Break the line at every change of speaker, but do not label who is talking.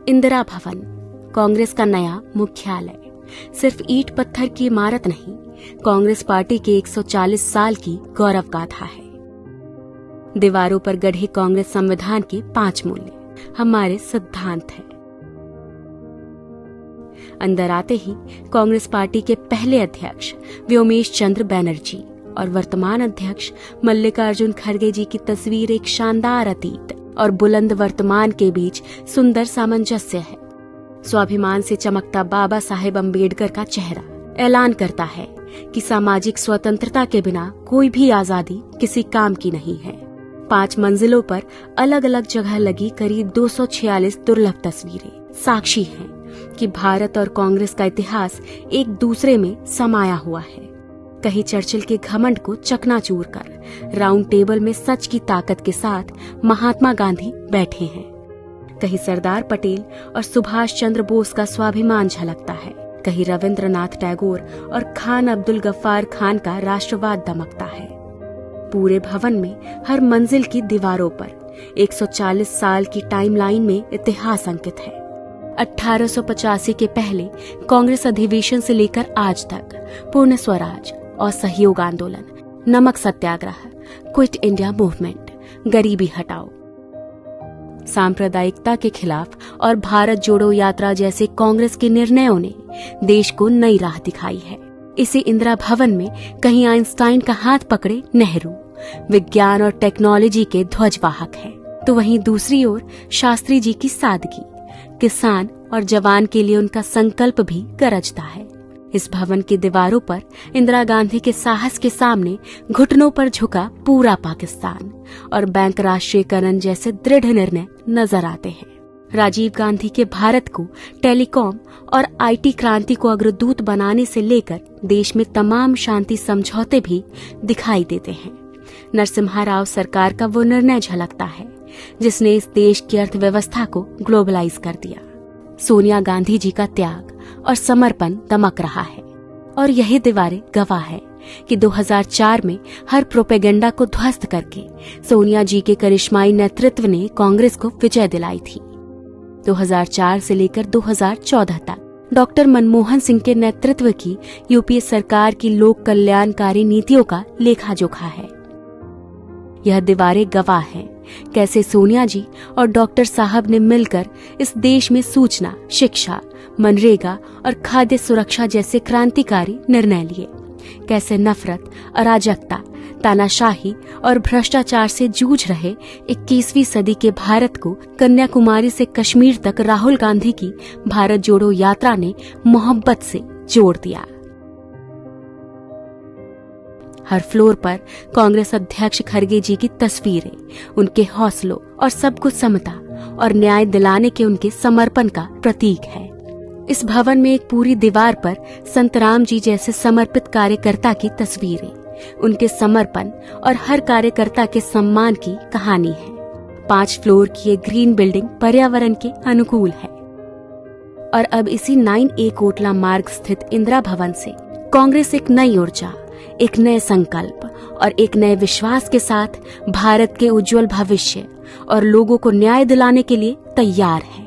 इंदिरा भवन, कांग्रेस का नया मुख्यालय। सिर्फ ईंट पत्थर की इमारत नहीं, कांग्रेस पार्टी के 140 साल की गौरव गाथा है। दीवारों पर गढ़े कांग्रेस संविधान के 5 मूल्य हमारे सिद्धांत हैं। अंदर आते ही कांग्रेस पार्टी के पहले अध्यक्ष व्योमेश चंद्र बैनर्जी और वर्तमान अध्यक्ष मल्लिकार्जुन खड़गे जी की तस्वीर एक शानदार अतीत और बुलंद वर्तमान के बीच सुंदर सामंजस्य है। स्वाभिमान से चमकता बाबा साहेब अम्बेडकर का चेहरा ऐलान करता है कि सामाजिक स्वतंत्रता के बिना कोई भी आजादी किसी काम की नहीं है। 5 मंजिलों पर अलग अलग जगह लगी करीब 246 दुर्लभ तस्वीरें साक्षी हैं कि भारत और कांग्रेस का इतिहास एक दूसरे में समाया हुआ है। कहीं चर्चिल के घमंड को चकनाचूर कर राउंड टेबल में सच की ताकत के साथ महात्मा गांधी बैठे हैं। कहीं सरदार पटेल और सुभाष चंद्र बोस का स्वाभिमान झलकता है। कहीं रविंद्रनाथ टैगोर और खान अब्दुल गफ्फार खान का राष्ट्रवाद दमकता है। पूरे भवन में हर मंजिल की दीवारों पर 140 साल की टाइमलाइन में इतिहास अंकित है। 1885 के पहले कांग्रेस अधिवेशन से लेकर आज तक पूर्ण स्वराज और सहयोग आंदोलन, नमक सत्याग्रह, क्विट इंडिया मूवमेंट, गरीबी हटाओ, सांप्रदायिकता के खिलाफ और भारत जोड़ो यात्रा जैसे कांग्रेस के निर्णयों ने देश को नई राह दिखाई है। इसी इंदिरा भवन में कहीं आइंस्टाइन का हाथ पकड़े नेहरू विज्ञान और टेक्नोलॉजी के ध्वजवाहक हैं, तो वहीं दूसरी ओर शास्त्री जी की सादगी, किसान और जवान के लिए उनका संकल्प भी गरजता है। इस भवन की दीवारों पर इंदिरा गांधी के साहस के सामने घुटनों पर झुका पूरा पाकिस्तान और बैंक राष्ट्रीयकरण जैसे दृढ़ निर्णय नजर आते हैं। राजीव गांधी के भारत को टेलीकॉम और आईटी क्रांति को अग्रदूत बनाने से लेकर देश में तमाम शांति समझौते भी दिखाई देते हैं। नरसिम्हा राव सरकार का वो निर्णय झलकता है जिसने इस देश की अर्थव्यवस्था को ग्लोबलाइज कर दिया। सोनिया गांधी जी का त्याग और समर्पण दमक रहा है और यही दीवारें गवाह है कि 2004 में हर प्रोपेगेंडा को ध्वस्त करके सोनिया जी के करिश्माई नेतृत्व ने कांग्रेस को विजय दिलाई थी। 2004 से लेकर 2014 तक डॉक्टर मनमोहन सिंह के नेतृत्व की यूपीए सरकार की लोक कल्याणकारी नीतियों का लेखा जोखा है। यह दीवारें गवाह हैं कैसे सोनिया जी और डॉक्टर साहब ने मिलकर इस देश में सूचना, शिक्षा, मनरेगा और खाद्य सुरक्षा जैसे क्रांतिकारी निर्णय लिए। कैसे नफरत, अराजकता, तानाशाही और भ्रष्टाचार से जूझ रहे 21वीं सदी के भारत को कन्याकुमारी से कश्मीर तक राहुल गांधी की भारत जोड़ो यात्रा ने मोहब्बत से जोड़ दिया। हर फ्लोर पर कांग्रेस अध्यक्ष खड़गे जी की तस्वीरें उनके हौसलों और सबको समता और न्याय दिलाने के उनके समर्पण का प्रतीक है। इस भवन में एक पूरी दीवार पर संत राम जी जैसे समर्पित कार्यकर्ता की तस्वीरें, उनके समर्पण और हर कार्यकर्ता के सम्मान की कहानी है। 5 फ्लोर की एक ग्रीन बिल्डिंग पर्यावरण के अनुकूल है। और अब इसी 9A कोटला मार्ग स्थित इंदिरा भवन से कांग्रेस एक नई ऊर्जा, एक नए संकल्प और एक नए विश्वास के साथ भारत के उज्जवल भविष्य और लोगों को न्याय दिलाने के लिए तैयार है।